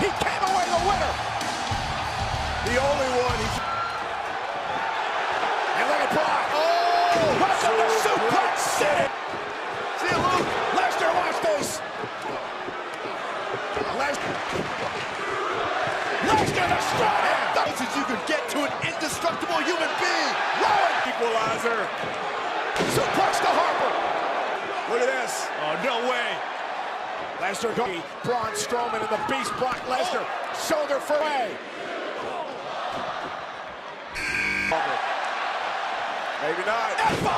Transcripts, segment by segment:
He came away the winner. The only one. And look at Brock. Oh! Welcome to Suplex City. See you, Luke. Lesnar, watch this. Lesnar the strong. As you could get to an indestructible human being. Rowan. Equalizer. Suplex to Harper. Look at this. Oh, no way. Lesnar going. Braun Strowman and the Beast Brock Lesnar. Shoulder for way. Maybe not. F5.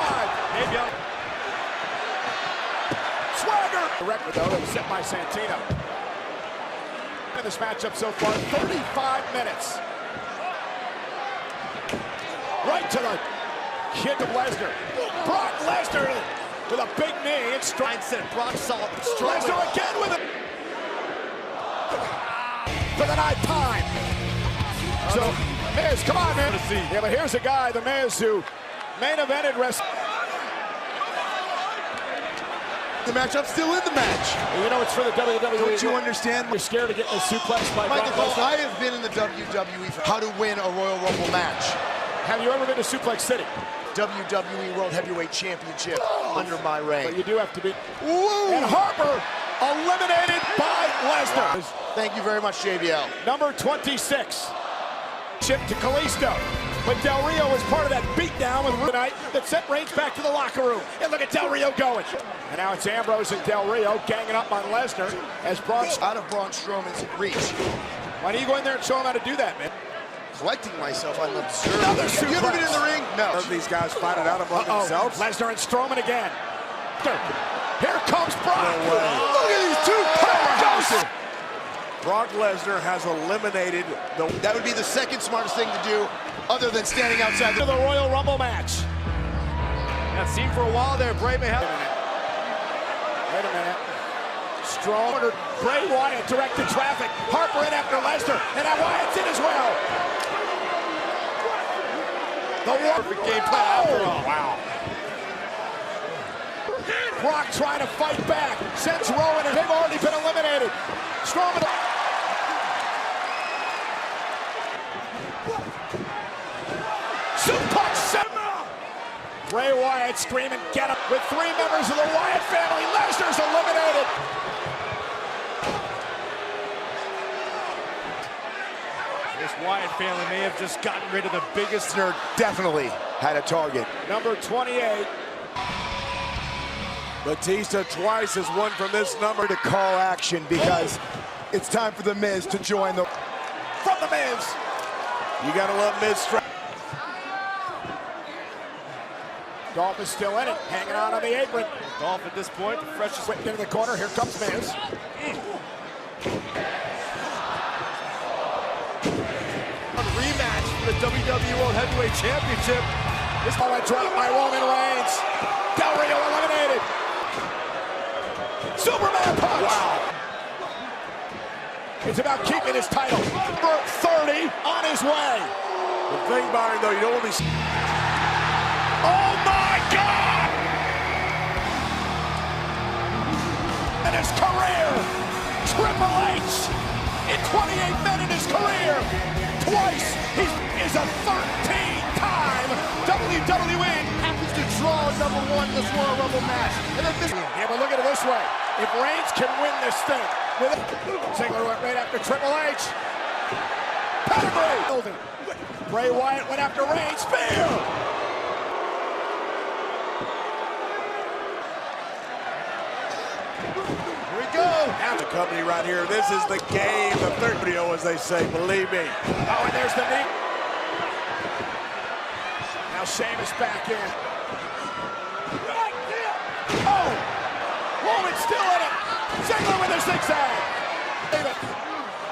Maybe on. Swagger. The record, though, that was set by Santino. In this matchup so far, 35 minutes. Right to the kick of Lesnar. Brock Lesnar with a big knee. It's Mindset. Brock solid. Lesnar again with it. For the night time. So, Miz, come on, man. Yeah, but here's a guy, the Miz, who main evented wrestling. The match. I'm still in the match. You know it's for the WWE. Don't you understand? You're scared to get a suplex by Michael, Brock Lesnar. I have been in the WWE for how to win a Royal Rumble match. Have you ever been to Suplex City? WWE World Heavyweight Championship under my reign. But you do have to be. Woo! And Harper eliminated by Lesnar. Thank you very much, JBL. Number 26. Chip to Kalisto. But Del Rio was part of that beatdown with tonight that sent Reigns back to the locker room. And look at Del Rio going. And now it's Ambrose and Del Rio ganging up on Lesnar as Braun. Out of Braun Strowman's reach. Why don't you go in there and show him how to do that, man? Collecting myself, I'm observing. Another Have you ever been in the ring? No. These guys fight it out among themselves. Lesnar and Strowman again. Here comes Brock. No way. Look at these two powerhouses. Brock Lesnar has eliminated the... That would be the second smartest thing to do, other than standing outside To the Royal Rumble match. That seen for a while there, Bray may have... Wait a minute. Strowman or Bray Wyatt directed traffic. Harper in after Lesnar, and now Wyatt's in as well. The perfect game plan after all. Wow. Brock trying to fight back. Sends Rowan, and they've already been eliminated. Strowman. Suplex. Bray Wyatt screaming, get him. With three members of the Wyatt family, Lesnar's eliminated. This Wyatt family may have just gotten rid of the biggest nerd. Definitely had a target. Number 28. Batista twice has won from this number To call action because it's time for the Miz to join the... From the Miz. You gotta love Miz. Dolph is still in it, hanging on the apron. Dolph at this point, the freshest. Whipped into the corner, here comes Miz. Rematch for the WWE World Heavyweight Championship. This ball went dropped by Roman Reigns. Del Rio eliminated. Superman punch. Wow. It's about keeping his title. Number 30 on his way. The thing about it, though, you don't only see... Oh my God! In his career, Triple H, in 28 men in his career, twice he is a 13-time WWE. Happens to draw #1 in this Royal Rumble match. And then this... Yeah, but look at it this way. If Reigns can win this thing, with it, Ziggler went right after Triple H. Pedigree. Bray Wyatt went after Reigns. Spear. Here we go. Now the company right here. This is the game. The third video, as they say. Believe me. Oh, and there's the knee. Now Sheamus back in. Oh! Roman's still in it. Ziggler with a zigzag.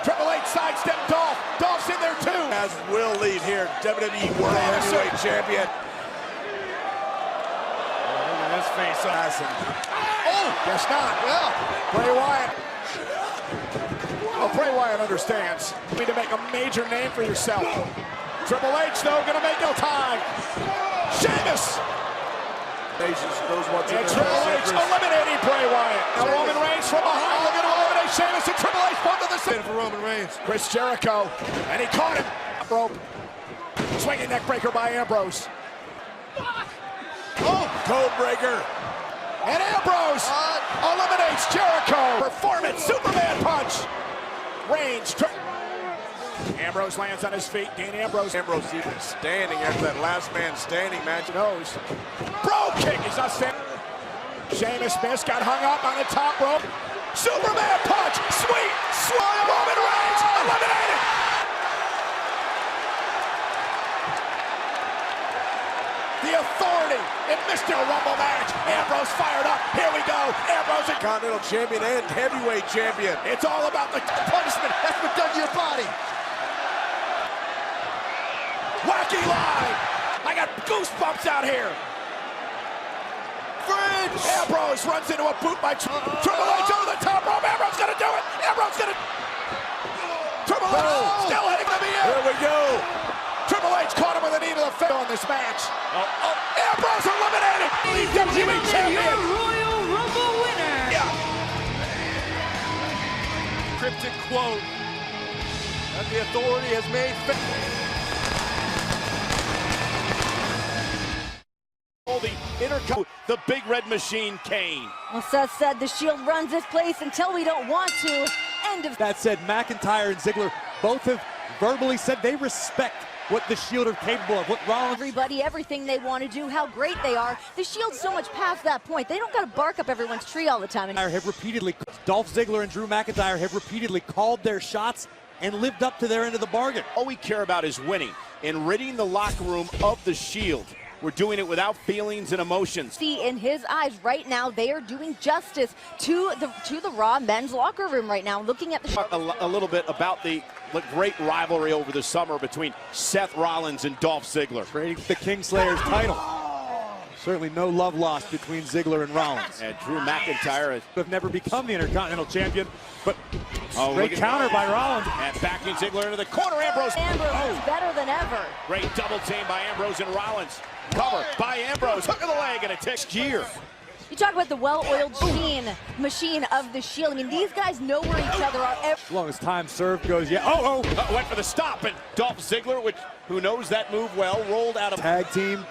Triple H sidestepped Dolph. Dolph's in there too. As will lead here, WWE World Heavyweight Champion. Look at this face assassin. Oh, guess not. Well, Bray Wyatt. Well, Bray Wyatt understands. You need to make a major name for yourself. Triple H, though, gonna make no time. Sheamus. Knows what's And in Triple H eliminating Bray Wyatt. Now Roman Reigns from behind looking to eliminate Sheamus and Triple H both to the side for Roman Reigns. Chris Jericho, and he caught him. Rope. Swinging neck breaker by Ambrose. Oh, code breaker. And Ambrose eliminates Jericho. Performance, Superman punch. Reigns. Ambrose lands on his feet. Dean Ambrose. Ambrose even standing after that last man standing match. Nose. Bro kick. He's not standing. Sheamus missed. Got hung up on the top rope. Superman punch. Sweet. Roman Reigns eliminated. The Authority in Mr. Rumble match. Ambrose fired up. Here we go. Ambrose, Continental champion and heavyweight champion. it's all about the punishment. That's what done to your body. Wacky line. I got goosebumps out here. Fridge. Ambrose runs into a boot by Triple H over the top rope. Ambrose gonna do it. Ambrose gonna. Triple H still hitting the end. Here we go. Triple H caught him with a knee to the face on this match. Ambrose eliminated. WWE champion. Royal Rumble winner. Yeah. Cryptic quote that the Authority has made. The Big Red Machine, Kane. Well, Seth said the Shield runs this place until we don't want to. End of. That said, McIntyre and Ziggler both have verbally said they respect what the Shield are capable of, what Rollins... Everybody, everything they want to do, how great they are. The Shield's so much past that point. They don't got to bark up everyone's tree all the time. Have repeatedly, Dolph Ziggler and Drew McIntyre have repeatedly called their shots and lived up to their end of the bargain. All we care about is winning and ridding the locker room of the Shield. We're doing it without feelings and emotions. See, in his eyes right now, they are doing justice to the Raw men's locker room right now. Looking at the Talk a little bit about the great rivalry over the summer between Seth Rollins and Dolph Ziggler. Trading the Kingslayer's title. Certainly no love lost between Ziggler and Rollins. And Drew McIntyre have never become the Intercontinental Champion, but look great at counter by Rollins. And backing Ziggler into the corner. Ambrose Ambrose is better than ever. Great double team by Ambrose and Rollins. Cover by Ambrose. Hook of the leg and a tick gear. You talk about the well-oiled machine of the Shield. I mean, these guys know where each other are. As long as time served goes, yeah. Went for the stop, and Dolph Ziggler, who knows that move well, rolled out of tag team.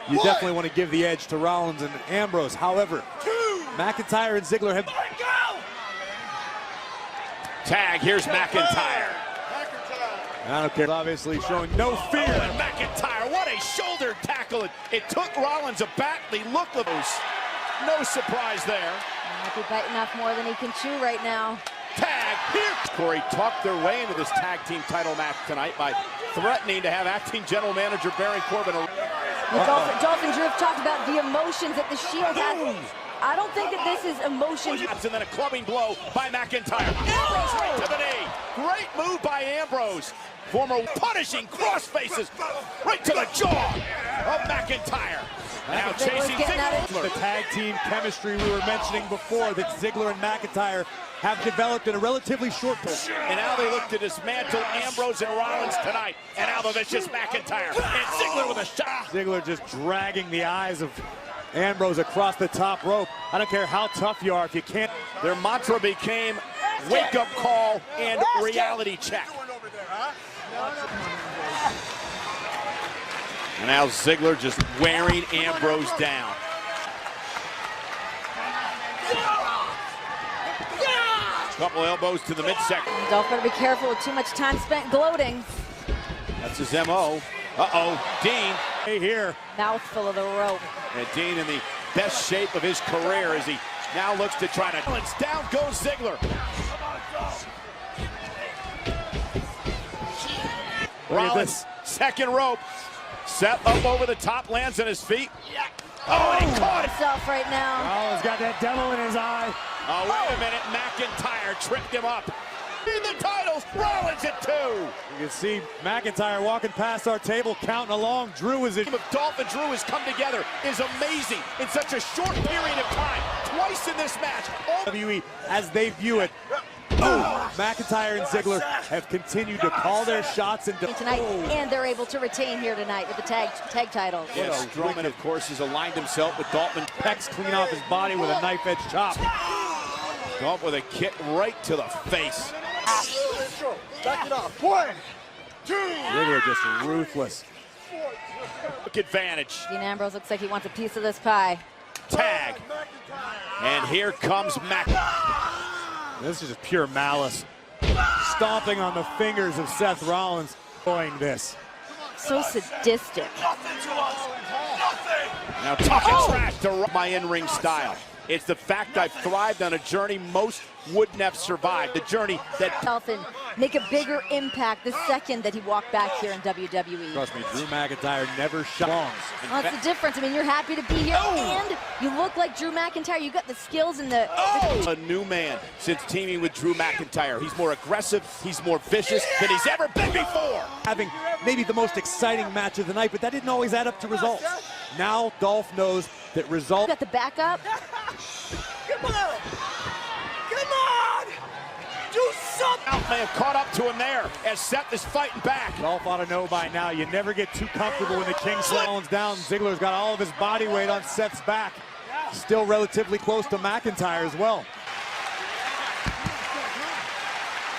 You definitely want to give the edge to Rollins and Ambrose. However, McIntyre and Ziggler have... Tag, here's McIntyre. I don't care. Obviously showing no fear. And McIntyre, what a shoulder tackle. It took Rollins a badly look of those. No surprise there. Might be biting off more than he can chew right now. Tag here. Corey talked their way into this tag team title match tonight by threatening to have acting general manager Baron Corbin. Dolph and Drew have talked about the emotions that the Shield has. I don't think that this is emotions. And then a clubbing blow by McIntyre. Ambrose right to the knee. Great move by Ambrose. Former punishing cross faces right to the jaw of McIntyre. Now chasing Ziggler. The tag team chemistry we were mentioning before that Ziggler and McIntyre have developed in a relatively short time. And now they look to dismantle Ambrose and Rollins tonight. And now the vicious McIntyre. And Ziggler with a shot. Ziggler just dragging the eyes of Ambrose across the top rope. I don't care how tough you are if you can't. Their mantra became wake-up call and reality check. And now Ziggler just wearing Ambrose down. Couple elbows to the midsection. Dolph better be careful with too much time spent gloating. That's his MO. Dean. Hey, here. Mouthful of the rope. And Dean in the best shape of his career as he now looks to try to... Down goes Ziggler. Rollins, second rope. Set up over the top, lands on his feet. Oh, and he caught it. Himself right now. Rollins got that devil in his eye. Oh, wait a minute. McIntyre tripped him up. In the titles, Rollins at 2. You can see McIntyre walking past our table, counting along. Drew is in. Dolph and Drew has come together is amazing in such a short period of time. Twice in this match. WWE, as they view it. McIntyre and Ziggler have continued to call their shots and tonight, and they're able to retain here tonight with the tag title. Yes, Strowman, of course, has aligned himself with Dalton. Pecs clean off his body with a knife-edge chop. Dolph with a kick right to the face. Back it up. 1, 2. Ziggler just ruthless. Look advantage. Dean Ambrose looks like he wants a piece of this pie. Tag. And here comes Mac. This is just pure malice. Stomping on the fingers of Seth Rollins. Doing this. So sadistic. Now talking trash to my in-ring style. It's the fact I've thrived on a journey most wouldn't have survived. The journey that And make a bigger impact the second that he walked back here in WWE. Trust me, Drew McIntyre never shot. Well, that's the difference. I mean, you're happy to be here, and you look like Drew McIntyre. You got the skills and the... a new man since teaming with Drew McIntyre. He's more aggressive, he's more vicious than he's ever been before. Having maybe the most exciting match of the night, but that didn't always add up to results. Now Dolph knows that results... Got the backup. Come on! Come on! Do something! Dolph may have caught up to him there as Seth is fighting back. Dolph ought to know by now, you never get too comfortable when the king slams down. Ziggler's got all of his body weight on Seth's back. Still relatively close to McIntyre as well.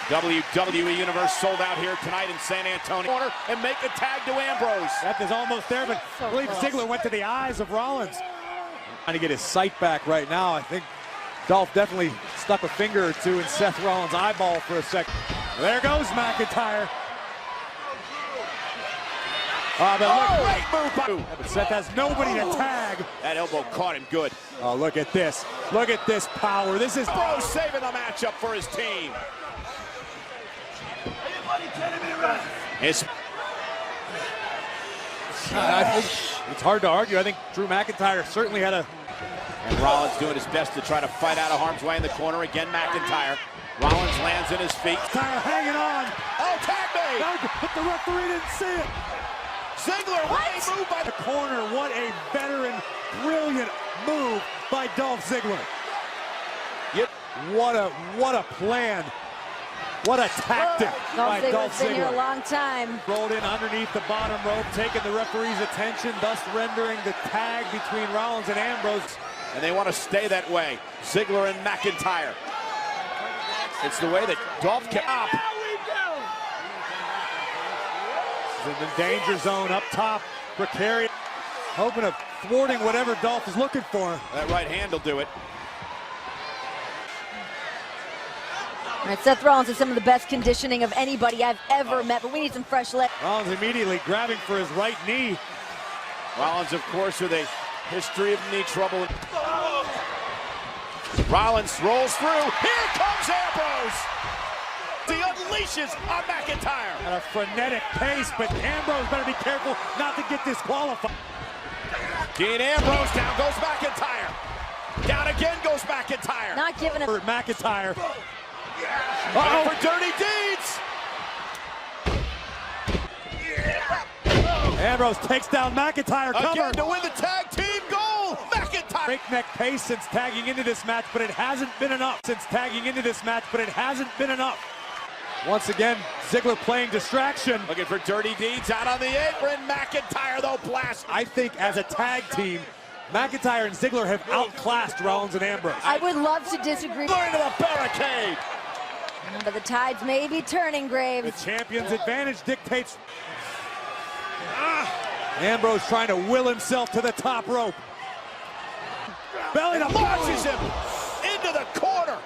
WWE Universe sold out here tonight in San Antonio. And make a tag to Ambrose. Seth is almost there, but I believe Ziggler went to the eyes of Rollins. Trying to get his sight back right now. I think Dolph definitely stuck a finger or two in Seth Rollins' eyeball for a second. There goes McIntyre. Great move by... But Seth has nobody to tag. That elbow caught him good. Oh, look at this. Look at this power. This is... Ambrose saving the matchup for his team. I think it's hard to argue. I think Drew McIntyre certainly had a... And Rollins doing his best to try to fight out of harm's way in the corner. Again, McIntyre. Rollins lands in his feet. McIntyre hanging on. Oh, tag me! But the referee didn't see it. Ziggler, what a move by The corner, what a veteran, brilliant move by Dolph Ziggler. Yep. What a plan. What a tactic by Dolph Ziggler's been here a Ziggler. long time. Rolled in underneath the bottom rope, taking the referee's attention, thus rendering the tag between Rollins and Ambrose. And they want to stay that way. Ziggler and McIntyre. It's the way that Dolph can up. In the danger zone up top, precarious, hoping of thwarting whatever Dolph is looking for. That right hand will do it. All right, Seth Rollins has some of the best conditioning of anybody I've ever met, but we need some fresh legs. Rollins immediately grabbing for his right knee. Rollins, of course, with a history of knee trouble. Rollins rolls through. Here comes Ambrose. He unleashes on McIntyre. At a frenetic pace, but Ambrose better be careful not to get disqualified. Dean Ambrose, down goes McIntyre. Down again goes McIntyre. Not giving him. For McIntyre. For dirty deeds. Ambrose takes down McIntyre. Again Cover. to win the tag team goal. McIntyre. Breakneck pace since tagging into this match, but it hasn't been enough. Once again, Ziggler playing distraction. Looking for dirty deeds out on the apron. McIntyre, though, blast. I think as a tag team, McIntyre and Ziggler have outclassed Rollins and Ambrose. I would love to disagree. Into the barricade. But the tides may be turning, The Graves. champion's advantage dictates. Ambrose trying to will himself to the top rope. Belly to Launches him into the corner.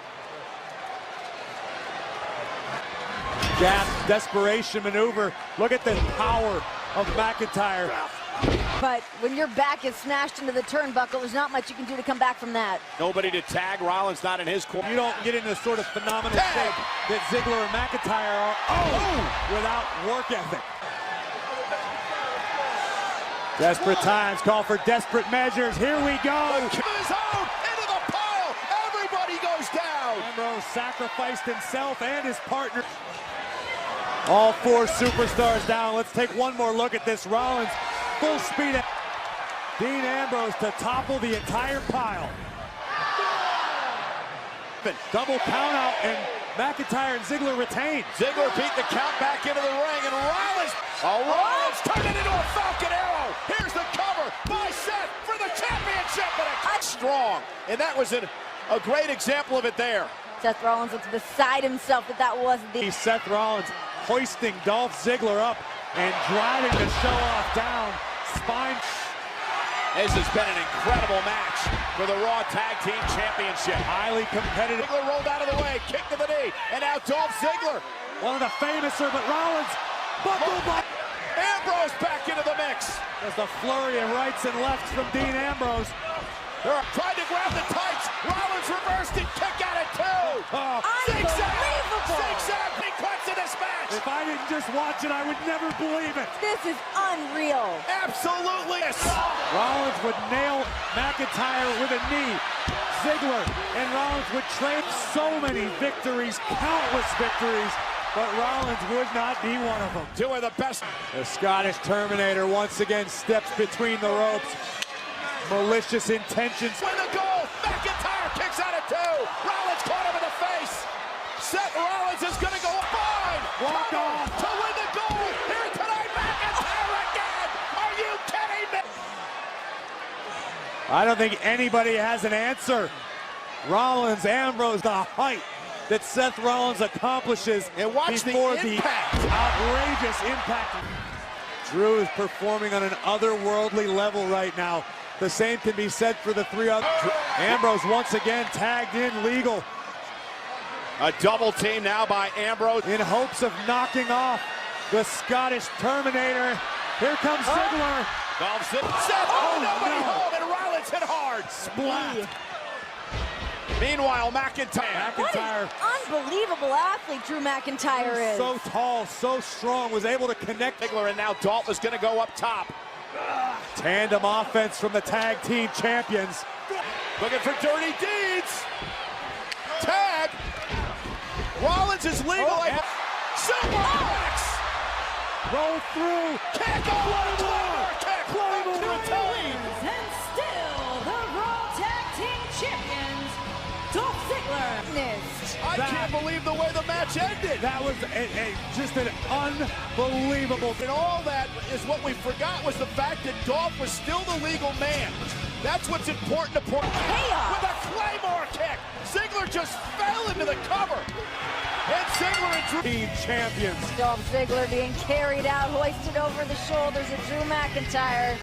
Gasp, desperation maneuver. Look at the power of McIntyre. But when your back is smashed into the turnbuckle, there's not much you can do to come back from that. Nobody to tag. Rollins not in his corner. You don't get in the sort of phenomenal shape that Ziggler and McIntyre are without work ethic. Desperate times call for desperate measures. Here we go. His own into the pile. Everybody goes down. Ambrose sacrificed himself and his partner. All four superstars down. Let's take one more look at this. Rollins full speed. Dean Ambrose to topple the entire pile. Double count out, and McIntyre and Ziggler retain. Ziggler beat the count back into the ring, and Rollins. Oh, Rollins turned it into a Falcon Arrow. Here's the cover by Seth for the championship, but it's strong, and that was a great example of it there. Seth Rollins looks beside himself that wasn't the... Seth Rollins hoisting Dolph Ziggler up and driving the show off down. Spine. This has been an incredible match for the Raw Tag Team Championship. Highly competitive. Ziggler rolled out of the way, kick to the knee, and now Dolph Ziggler. One of the famouser, but Rollins buckled by. Ambrose back into the mix. There's the flurry of rights and lefts from Dean Ambrose. They're trying to grab the tights. Rollins reversed it, kick out at two. Oh, Unbelievable! Zigzag sequence in this match. if I didn't just watch it, I would never believe it. This is unreal. Absolutely. Rollins would nail McIntyre with a knee. Ziggler and Rollins would trade so many victories, countless victories, but Rollins would not be one of them. Two of the best. The Scottish Terminator once again steps between the ropes. Malicious intentions. Win the goal. McIntyre kicks out at two. Rollins caught him in the face. Seth Rollins is going to go fine. Walk off. To win the goal. Here tonight, McIntyre again. Are you kidding me? I don't think anybody has an answer. Rollins, Ambrose, the height that Seth Rollins accomplishes And watch before the impact. outrageous impact. Drew is performing on an otherworldly level right now. The same can be said for the three other. Ambrose once again tagged in legal. A double team now by Ambrose. In hopes of knocking off the Scottish Terminator. Here comes Ziggler. Dolph Ziggler. Seth, nobody no. home, and Rollins hit hard. Splat. Meanwhile, McIntyre. What an unbelievable athlete Drew McIntyre is. So tall, so strong, was able to connect. Ziggler, and now Dolph is going to go up top. Tandem offense from the tag team champions. Looking for dirty deeds. Tag. Rollins is legal. Superplex. Roll through. Kick. Claymore kick. Claymore. And still the Raw Tag Team Champions, Dolph Ziggler. I can't believe the way the match ended. That was just an unbelievable. And all that is what we forgot was the fact that Dolph was still the legal man. That's what's important to point out. Chaos. With a Claymore kick. Ziggler just fell into the cover. And Ziggler and Drew. Team champions. Dolph Ziggler being carried out, hoisted over the shoulders of Drew McIntyre.